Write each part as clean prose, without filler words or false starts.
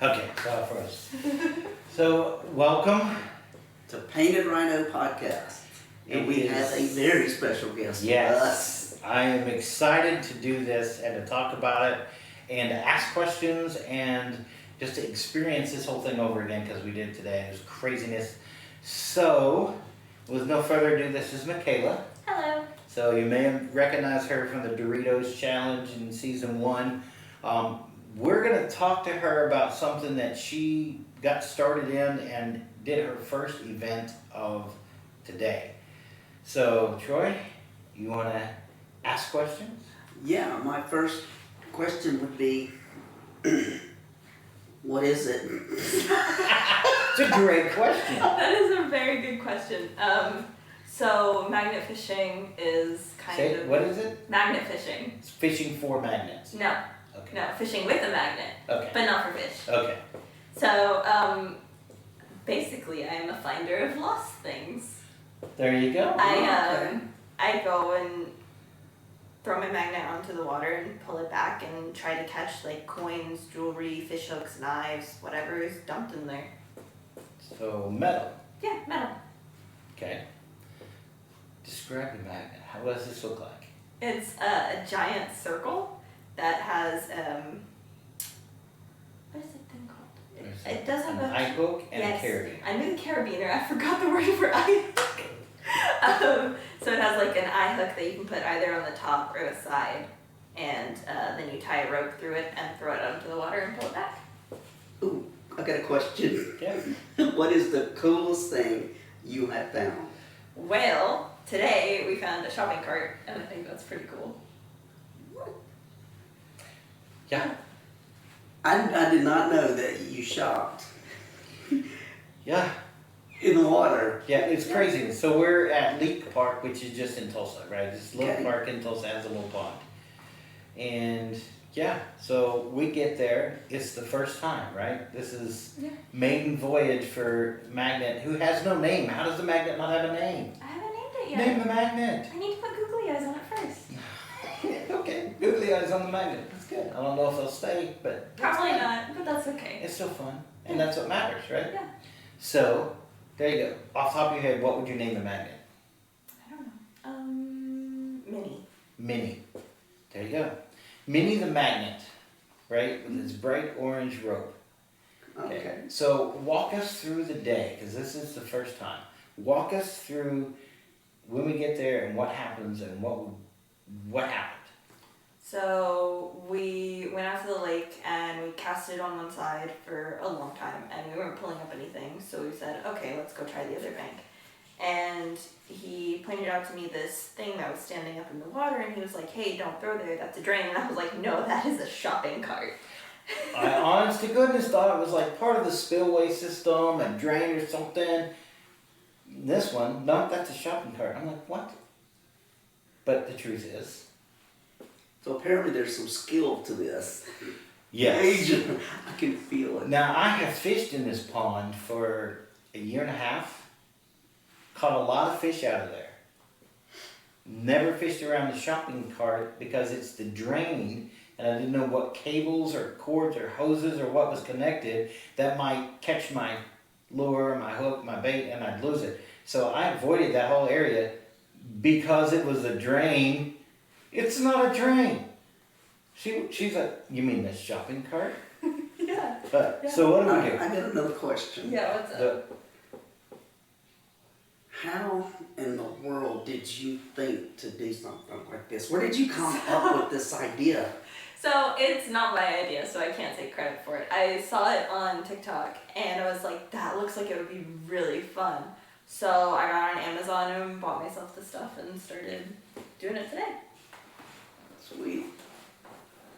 Okay, so first. So, welcome. To Painted Rhino Podcast. And we have a very special guest with us. Yes, I am excited to do this and to talk about it and to ask questions and just to experience this whole thing over again because we did today. It was craziness. So, with no further ado, this is Michaela. Hello. So you may recognize her from the Doritos Challenge in season 1. We're going to talk to her about something that she got started in and did her first event of today. So, Troy, you want to ask questions? Yeah, my first question would be, what is it? It's a great question. That is a very good question. So magnet fishing is What is it? magnet fishing. It's fishing for magnets. No, Okay. no, fishing with a magnet, Okay. but not for fish. Okay. So basically, I am a finder of lost things. There you go. I go and throw my magnet onto the water and pull it back and try to catch like coins, jewelry, fish hooks, knives, whatever is dumped in there. So, metal. Yeah, metal. Okay. Describe the magnet. What does this look like? It's a giant circle that has what is that thing called? It does have an eye hook and yes, a carabiner. I knew the carabiner. I forgot the word for eye hook. So it has like an eye hook that you can put either on the top or the side, and then you tie a rope through it and throw it out into the water and pull it back. Ooh, I got a question. Yeah. What is the coolest thing you have found? Well, today we found a shopping cart, and I think that's pretty cool. Yeah. I did not know that you shopped Yeah. in the water. Yeah, it's crazy. So we're at Leak Park, which is just in Tulsa, right? This little Okay. park in Tulsa has a little pond. And yeah, so we get there. It's the first time, right? This is Yeah. maiden voyage for Magnet, who has no name. How does the Magnet not have a name? I haven't named it yet. Name the Magnet. I need to put googly eyes on it first. Okay, googly eyes on the Magnet. That's good. I don't know if they'll stay, but that's Probably fine. not, but that's okay. It's still fun, and that's what matters, right? Yeah. So, there you go. Off the top of your head, what would you name the Magnet? I don't know. Mini. Minnie. There you go. Minnie the Magnet, right? With its bright orange rope. Okay. So walk us through the day, because this is the first time. Walk us through when we get there and what happens and what happened. So we went out to the lake and we casted on one side for a long time and we weren't pulling up anything. So we said, okay, let's go try the other bank. And he pointed out to me this thing that was standing up in the water and he was like, hey, don't throw there, that's a drain. And I was like, no, that is a shopping cart. I honest to goodness thought it was like part of the spillway system, a drain or something. This one, no, that's a shopping cart. I'm like, what? But the truth is, So apparently there's some skill to this. yes. I can feel it. Now, I have fished in this pond for a year and a half. Caught a lot of fish out of there. Never fished around the shopping cart because it's the drain, and I didn't know what cables or cords or hoses or what was connected that might catch my lure, my hook, my bait, and I'd lose it. So I avoided that whole area because it was a drain. It's not a drain. She's like, you mean the shopping cart? Yeah. But Yeah. so what do we I do? got another question. Yeah, what's up? How in the world did you think to do something like this? Where did you come up with this idea? So it's not my idea, so I can't take credit for it. I saw it on TikTok and I was like, that looks like it would be really fun. So I got on Amazon and bought myself the stuff and started doing it today. Sweet.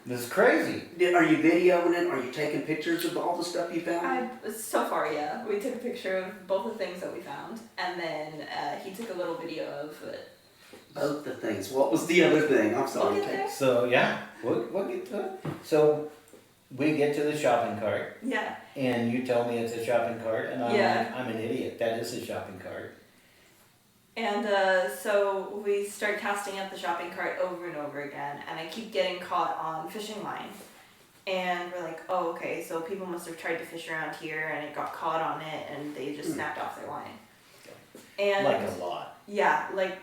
This is crazy. Are you videoing it? Are you taking pictures of all the stuff you found? So far, yeah. We took a picture of both the things that we found, and then he took a little video of it. Both the things. What was the other thing? I'm sorry. We'll get there. So yeah, we'll get to it. So we get to the shopping cart, Yeah. and you tell me it's a shopping cart, and I'm Yeah. like, I'm an idiot. That is a shopping cart. And so we start casting at the shopping cart over and over again, and I keep getting caught on fishing line. And we're like, oh, okay, so people must have tried to fish around here and it got caught on it and they just snapped off their line. And Like a lot. yeah, like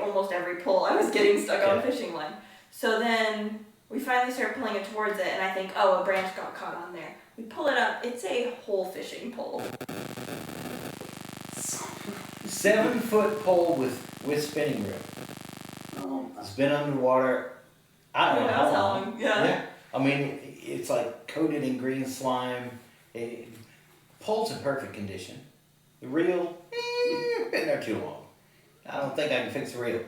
almost every pull I was getting stuck on a Okay. fishing line. So then we finally start pulling it towards it and I think, oh, a branch got caught on there. We pull it up, it's a whole fishing pole. 7-foot pole with spinning reel. Oh, It's been underwater. I don't know how long. Yeah. I mean, it's like coated in green slime. Pole's in perfect condition. The reel, been there too long. I don't think I can fix the reel.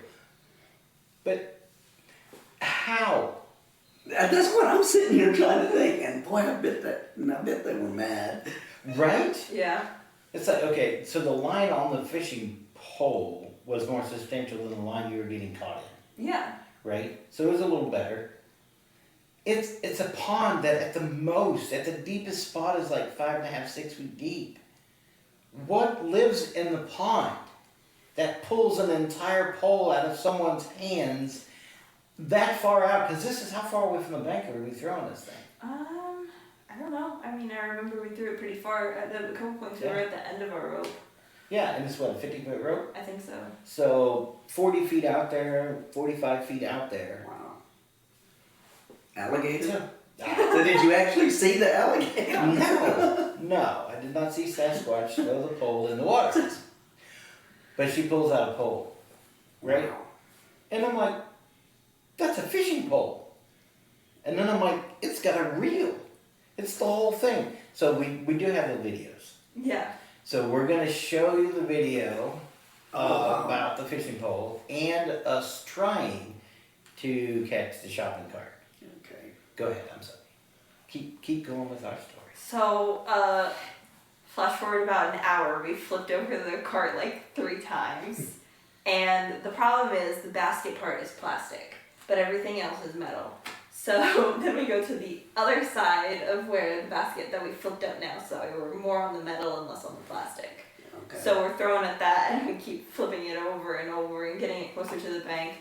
But how? that's what I'm sitting here trying to think. And boy, I bet they were mad. Right? Yeah. It's like, okay, so the line on the fishing pole was more substantial than the line you were getting caught in, Yeah. right? So it was a little better. It's a pond that at the deepest spot is like 5.5, 6 feet deep. What lives in the pond that pulls an entire pole out of someone's hands that far out? Because this is how far away from the bank are we throwing this thing? I don't know. I mean, I remember we threw it pretty far. At a couple points, we were at the end of our rope. Yeah, and it's what, a 50-foot rope? I think so. So 40 feet out there, 45 feet out there. Wow. Alligator? So, So did you actually see the alligator? no, I did not see Sasquatch throw the pole in the water. But she pulls out a pole, right? Wow. And I'm like, that's a fishing pole. And then I'm like, it's got a reel. It's the whole thing. So we do have the videos. Yeah. So we're going to show you the video Wow. about the fishing pole and us trying to catch the shopping cart. Okay. Go ahead, I'm sorry. Keep going with our story. So, flash forward about an hour, we flipped over the cart like 3 times. And the problem is the basket part is plastic, but everything else is metal. So then we go to the other side of where the basket that we flipped up now, so we're more on the metal and less on the plastic. Okay. So we're throwing at that and we keep flipping it over and over and getting it closer to the bank.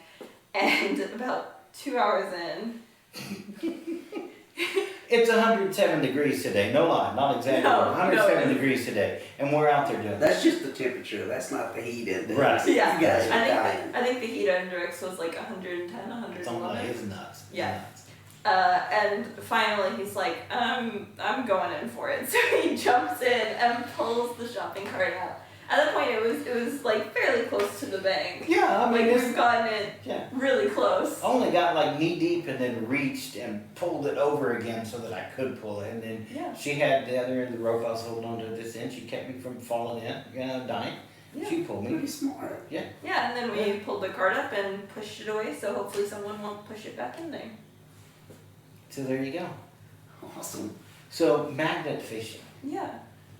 And about 2 hours in, It's 107 degrees today. No lie, not exactly. No, 107 no. degrees today, and we're out there doing That's just the temperature. That's not the heat in there. Right. yeah, You guys are I dying. think the heat index was like 110, something like 111. it's nuts. It's Yeah. nuts. And finally he's like, I'm going in for it. So he jumps in and pulls the shopping cart out. At that point it was like fairly close to the bank. Yeah, I mean, Like it's, we've gotten it yeah. really close. I only got like knee deep and then reached and pulled it over again so that I could pull it. And then Yeah. she had the other end of the rope. I was holding on to this end. She kept me from falling in, dying. Yeah. She pulled me. Pretty smart. Yeah, and then we pulled the cart up and pushed it away, so hopefully someone won't push it back in there. So there you go. Awesome. So magnet fishing. Yeah.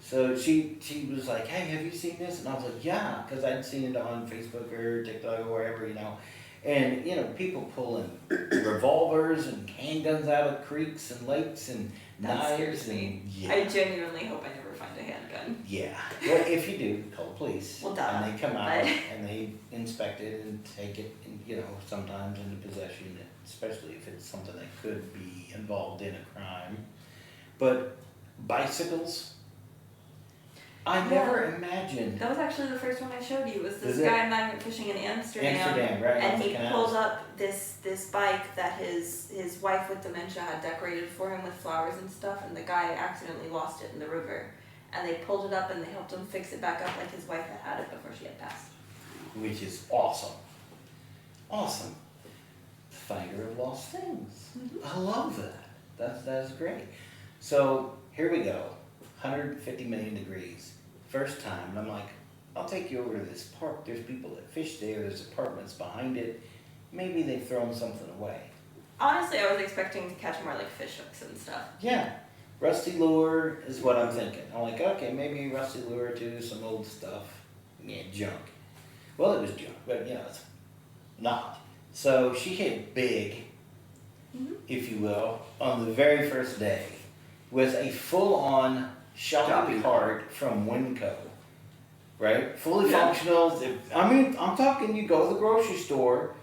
So she was like, hey, have you seen this? And I was like, yeah, because I'd seen it on Facebook or TikTok or wherever, you know. And, you know, people pulling revolvers and handguns out of creeks and lakes and That knives. scares me. And, yeah. I genuinely hope I never find a handgun. Yeah. Well, if you do, call the police. Well, duh, and they come out but- and they inspect it and take it, and, you know, sometimes into possession, especially if it's something that could be involved in a crime. But bicycles, I Yeah. never imagined. That was actually the first one I showed you. Was this Is it? guy magnet fishing in Amsterdam? Amsterdam, right? And off he the canals. pulled up this bike that his wife with dementia had decorated for him with flowers and stuff, and the guy accidentally lost it in the river. And they pulled it up and they helped him fix it back up like his wife had it before she had passed. Which is awesome. Awesome. Finder of lost things. I love that. That's great. So here we go. 150 million degrees. First time, and I'm like, I'll take you over to this park. There's people that fish there. There's apartments behind it. Maybe they've thrown something away. Honestly, I was expecting to catch more like fish hooks and stuff. Yeah. Rusty lure is what I'm thinking. I'm like, okay, maybe rusty lure too, some old stuff. Yeah, junk. Well, it was junk, but you know, it's not. So she hit big, if you will, on the very first day with a full-on shopping cart from Winco. Right? Fully Yeah. functional. I mean, I'm talking, you go to the grocery store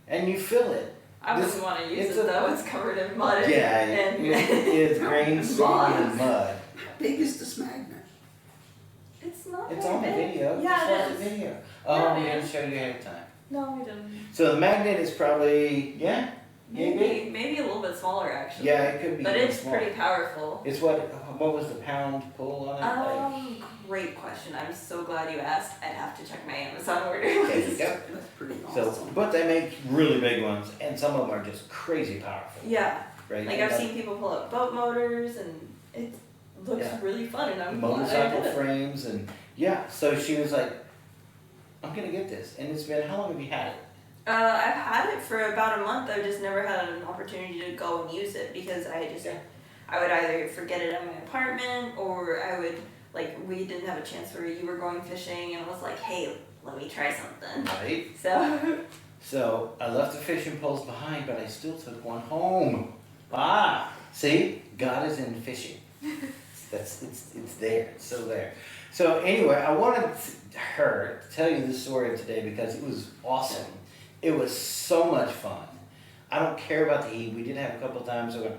and you fill it I This- wouldn't want to use it's it a- though. It's covered in mud. Yeah, and it's grain, sand, and mud. How big is this magnet? it's not. It's very on the big. video. Yeah, Just it watch is. the video. Yeah, Oh, we man. didn't show you ahead of time. No, we didn't. So the magnet is probably, yeah, Maybe a little bit smaller actually. yeah, it could be. But even it's smaller. pretty powerful. It's what was the pound pull on it? Great question. I'm so glad you asked. I'd have to check my Amazon order. There you go. That's pretty So, awesome. but they make really big ones, and some of them are just crazy powerful, Yeah. right? Like I've seen people pull up boat motors and it looks Yeah. really fun and I'm glad I motorcycle did it. frames, and yeah. So she was like, "I'm gonna get this," and it's been, how long have you had it? I've had it for about a month. I've just never had an opportunity to go and use it because Yeah. I would either forget it at my apartment or I would, like, we didn't have a chance where you were going fishing and I was like, hey, let me try something. Right. So, So I left the fishing poles behind, but I still took one home. Ah, see, God is in fishing. It's there. It's still there. So anyway, I wanted her to tell you this story today because it was awesome. It was so much fun. I don't care about the heat. We did have a couple of times where,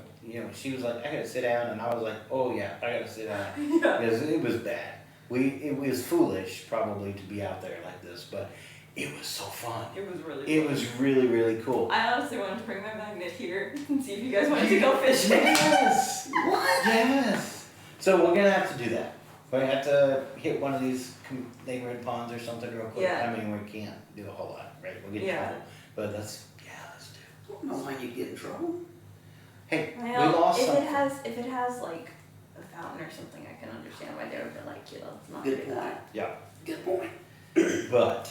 she was like, I gotta sit down, and I was like, oh yeah, I gotta sit down. yeah. Because it was bad. It was foolish probably to be out there like this, but it was so fun. It was really It fun. was really, really cool. I honestly wanted to bring my magnet here and see if you guys wanted to go fishing. Yes! What? Yes! So we're gonna have to do that. We're gonna have to hit one of these neighborhood ponds or something real quick. Yeah. I mean, we can't do a whole lot, right? We'll get in Yeah. trouble. But let's do I don't know why you get in trouble. Hey, we Well, lost if something. if it has like a fountain or something, I can understand why they would be like, let's not Good do point. that. Yeah. Good point. But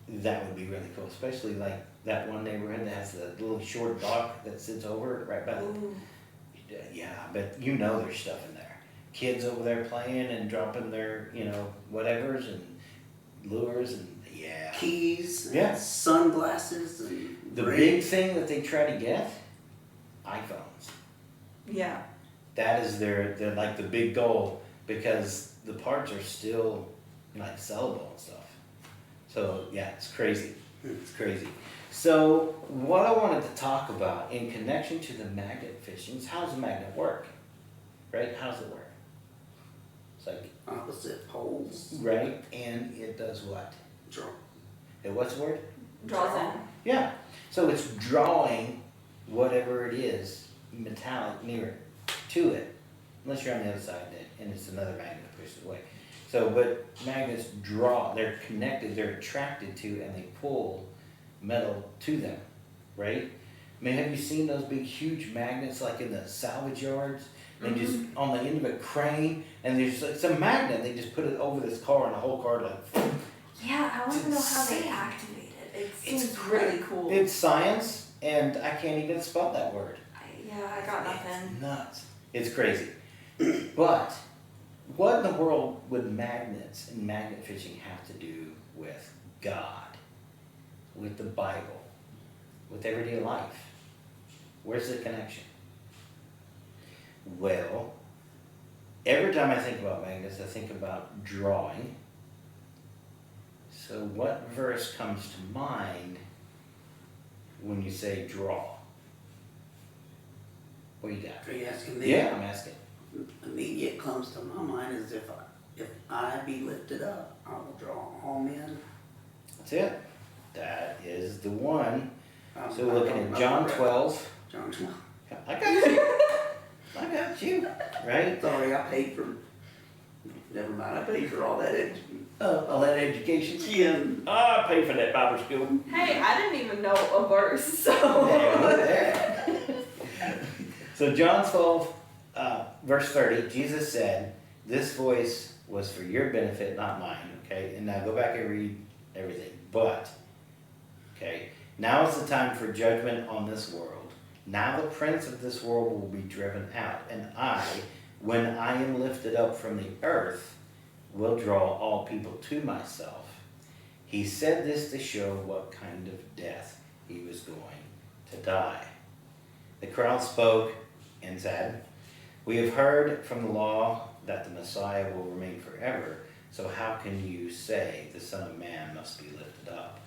that would be really cool, especially like that one neighborhood that has the little short dock that sits over right by the Ooh. yeah, but there's stuff in there. Kids over there playing and dropping their, whatevers and lures and yeah. Keys, and Yeah. sunglasses, and The ring. big thing that they try to get, iPhones. Yeah. That is their like the big goal because the parts are still like sellable and stuff. So yeah, it's crazy. It's crazy. So what I wanted to talk about in connection to the magnet fishing is how does the magnet work? Right? How does it work? It's like, Opposite poles. right, and it does what? Draw. What's the word? Draws in. Yeah. So it's drawing whatever it is metallic near to it, unless you're on the other side and it's another magnet that pushes it away. So, but magnets draw, they're connected, they're attracted to, and they pull metal to them, right? I mean, have you seen those big, huge magnets like in the salvage yards? They just, on the end of a crane, and there's like some magnet, they just put it over this car, and the whole car like, Yeah, I want to know how they insane. activate it. It It's seems great. really cool. it's science, and I can't even spell that word. I got nothing. It's nuts. It's crazy. But what in the world would magnets and magnet fishing have to do with God, with the Bible, with everyday life? Where's the connection? Well, every time I think about magnets, I think about drawing. So what verse comes to mind when you say draw? What you got? Are you asking me? Yeah, I'm asking. Immediate comes to my mind is if I be lifted up, I will draw all men. That's it. That is the one. I'm So we're looking at John 12. John 12. I got you. I got you. Right? Sorry, I paid for. Never mind, I paid for all that. All that education. Yeah. I paid for that Bible school. Hey, I didn't even know a verse, so. Yeah, look at that. So John 12, verse 30, Jesus said, "This voice was for your benefit, not mine." Okay, and now go back and read everything. But, okay, now is the time for judgment on this world. Now the prince of this world will be driven out, and I, when I am lifted up from the earth, will draw all people to myself. He said this to show what kind of death he was going to die. The crowd spoke and said, "We have heard from the law that the Messiah will remain forever, so how can you say the Son of Man must be lifted up?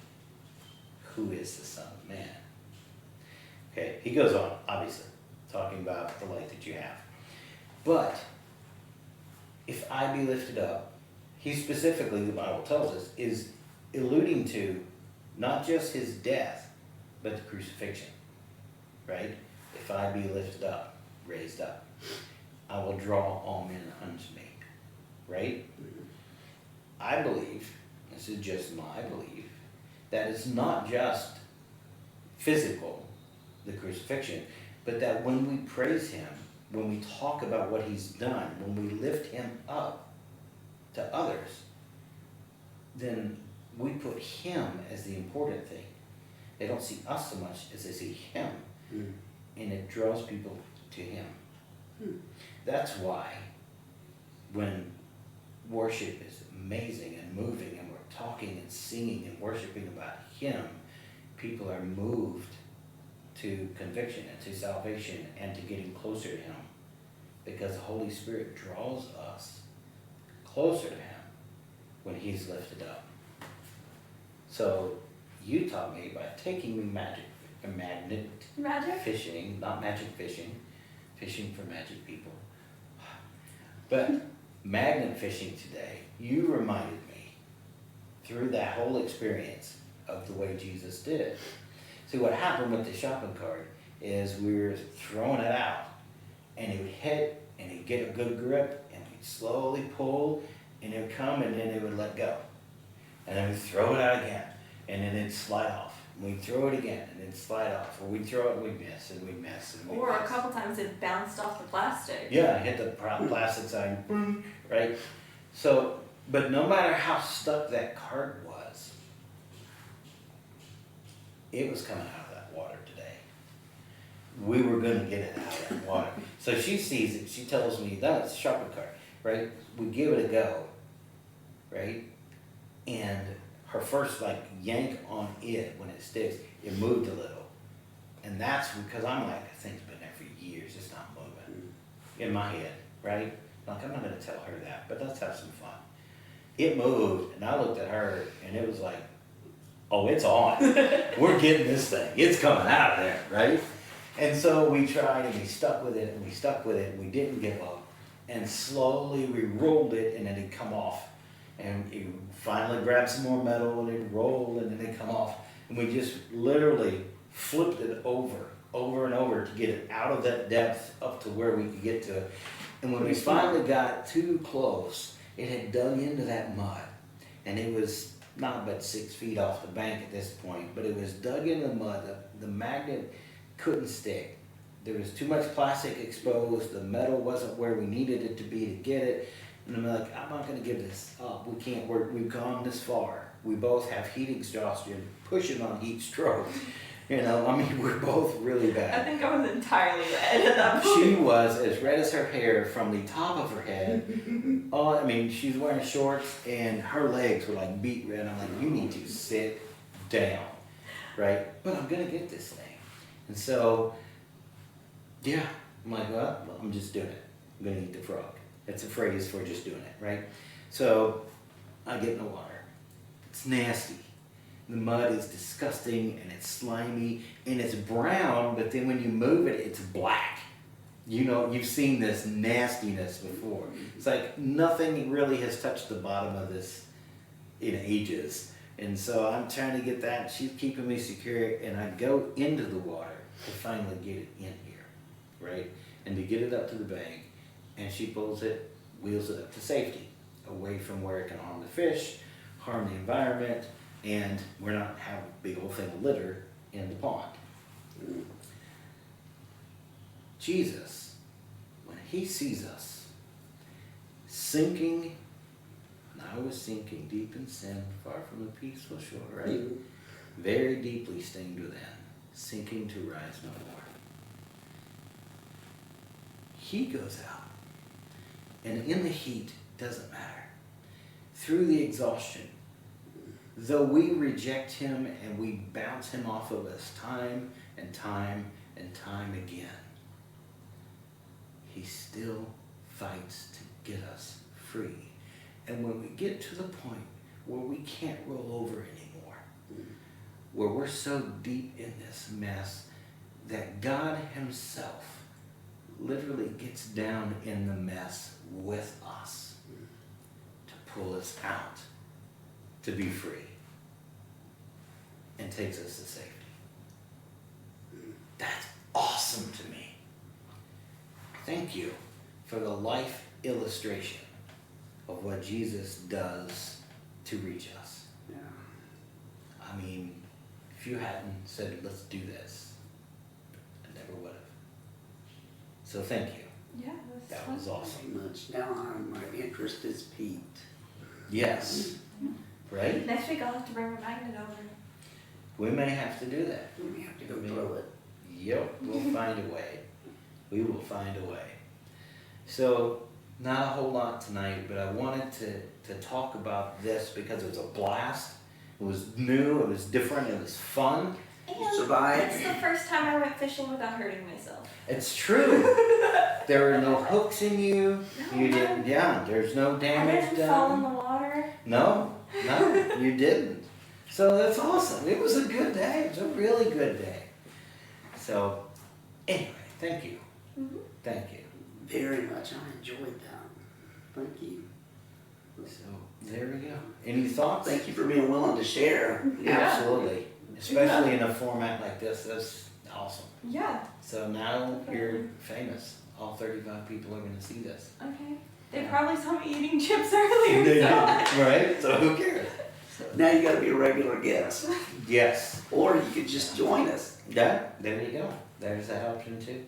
Who is the Son of Man?" Okay, he goes on, obviously, talking about the light that you have. But if I be lifted up, he specifically, the Bible tells us, is alluding to not just his death, but the crucifixion, right? If I be lifted up, raised up, I will draw all men unto me, right? I believe, this is just my belief, that it's not just physical, the crucifixion, but that when we praise him, when we talk about what he's done, when we lift him up to others, then we put him as the important thing. They don't see us so much as they see him, and it draws people to him. That's why when worship is amazing and moving and we're talking and singing and worshiping about him, people are moved to conviction and to salvation and to getting closer to him, because the Holy Spirit draws us closer to him when he's lifted up. So you taught me by taking me magnet fishing, not magic fishing, fishing for magic people, but magnet fishing today. You reminded me through that whole experience of the way Jesus did it. See, what happened with the shopping cart is we were throwing it out, and it would hit, and it'd get a good grip, and we'd slowly pull, and it would come, and then it would let go. And then we'd throw it out again, and then it'd slide off. And we'd throw it again, and it'd slide off. Or we'd throw it, and we'd miss, and we'd miss, and we'd Or miss. a couple times it bounced off the plastic. Yeah, hit the plastic side, boom, right? So, but no matter how stuck that cart was, it was coming out of that water today. We were gonna get it out of that water. So she sees it, she tells me, that it's a shopping cart, right? We give it a go, right? And her first yank on it when it sticks, it moved a little. And that's because I'm like, that thing's been there for years, it's not moving. In my head, right? Like, I'm not gonna tell her that, but let's have some fun. It moved, and I looked at her, and it was like, oh, it's on. We're getting this thing. It's coming out of there, right? And so we tried, and we stuck with it, and we stuck with it, and we didn't give up. And slowly we rolled it, and then it'd come off. And it finally grabbed some more metal, and it'd roll, and then it'd come off. And we just literally flipped it over and over to get it out of that depth up to where we could get to it. And when we finally got too close, it had dug into that mud. And it was not but 6 feet off the bank at this point, but it was dug into the mud. The magnet couldn't stick. There was too much plastic exposed. The metal wasn't where we needed it to be to get it. And I'm like, I'm not going to give this up. We can't work. We've gone this far. We both have heat exhaustion, pushing on heat stroke. We're both really bad. I think I was entirely red at that point. She was as red as her hair from the top of her head. She's wearing shorts, and her legs were like beet red. I'm like, you need to sit down, right? But I'm going to get this thing. And so, yeah, I'm like, well, I'm just doing it. I'm going to eat the frog. That's a phrase for just doing it, right? So I get in the water. It's nasty. The mud is disgusting, and it's slimy, and it's brown, but then when you move it, it's black. You've seen this nastiness before. It's like nothing really has touched the bottom of this in ages. And so I'm trying to get that. She's keeping me secure, and I go into the water to finally get it in here, right? And to get it up to the bank, and she pulls it, wheels it up to safety, away from where it can harm the fish, harm the environment, and we're not having a big old thing of litter in the pond. Jesus, when he sees us sinking, and I was sinking deep in sin, far from a peaceful shore, right? Very deeply stained within, sinking to rise no more. He goes out, and in the heat, doesn't matter. Through the exhaustion, though we reject him and we bounce him off of us time and time and time again, he still fights to get us free. And when we get to the point where we can't roll over anymore, where we're so deep in this mess that God himself literally gets down in the mess with us to pull us out, to be free, and takes us to safety. That's awesome to me. Thank you for the life illustration of what Jesus does to reach us. Yeah. I mean, if you hadn't said, let's do this, I never would have. So thank you. Yeah, That was awesome. Very much. Now my interest is piqued. Yes. Right? Next week I'll have to bring my magnet over. We may have to do that. We have to go through it. Yep, we'll find a way. We will find a way. So, not a whole lot tonight, but I wanted to talk about this because it was a blast. It was new, it was different, it was fun. And Survived. it's the first time I went fishing without hurting myself. It's true. There were no hooks in you. No, You didn't, yeah, there's no I damage didn't fall in done. the water. No, you didn't. So that's awesome. It was a good day. It was a really good day. So, anyway, thank you. Mm-hmm. Thank you. Very much. I enjoyed that. Thank you. So, there we go. Any thoughts? Thank you for being willing to share. Absolutely. Especially in a format like this. That's awesome. Yeah. So now you're famous. All 35 people are going to see this. Okay. They probably saw me eating chips earlier. They so did, right? So who cares? Now you got to be a regular guest, Yes. or you could just join us. Yeah, there you go. There's that option too.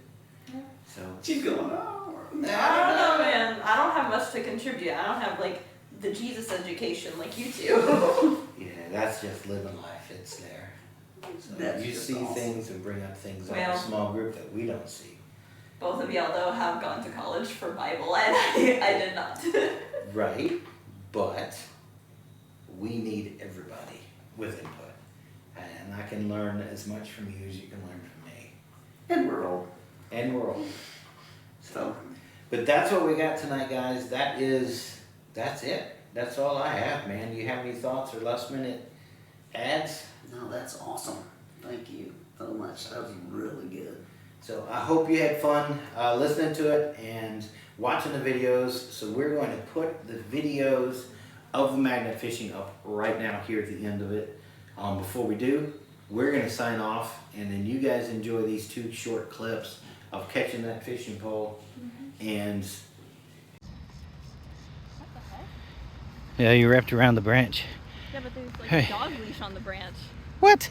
Yeah. So, She's going, oh. I don't know, man. I don't have much to contribute. I don't have like the Jesus education like you do. yeah, that's just living life. It's there. So That's you just see awesome. things and bring up things in a Well. small group that we don't see. Both of y'all though have gone to college for Bible, and I did not. Right, but we need everybody with input. And I can learn as much from you as you can learn from me. And we're old. And we're all. So, But that's what we got tonight, guys. That's it. That's all I have, man. Do you have any thoughts or last minute ads? no, that's awesome. Thank you so much. That was really good. So I hope you had fun listening to it and watching the videos. So we're going to put the videos of the magnet fishing up right now here at the end of it. Before we do, we're going to sign off, and then you guys enjoy these 2 short clips of catching that fishing pole. And yeah, you wrapped around the branch. Yeah, but there's like Hey. a dog leash on the branch. What?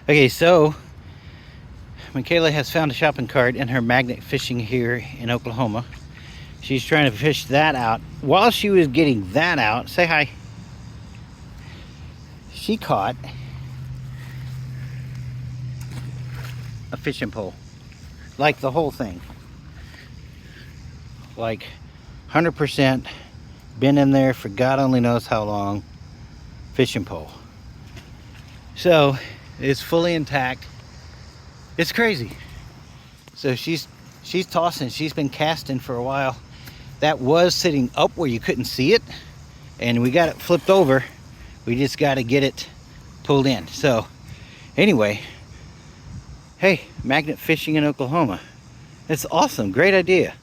Okay, so Michaela has found a shopping cart in her magnet fishing here in Oklahoma. She's trying to fish that out. While she was getting that out, say hi. She caught a fishing pole. Like the whole thing. Like 100% been in there for God only knows how long. Fishing pole. So it's fully intact. It's crazy. So she's tossing. She's been casting for a while. That was sitting up where you couldn't see it, and we got it flipped over. We just got to get it pulled in. So anyway, hey, magnet fishing in Oklahoma. It's awesome. Great idea.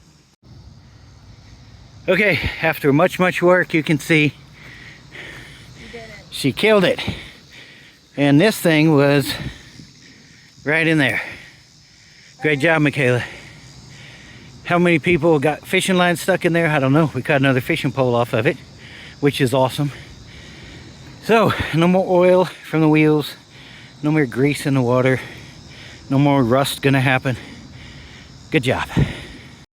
Okay, after much work, you can see You did it. she killed it. And this thing was right in there. Great job, Michaela. How many people got fishing lines stuck in there? I don't know. We caught another fishing pole off of it, which is awesome. So, no more oil from the wheels. No more grease in the water. No more rust gonna happen. Good job.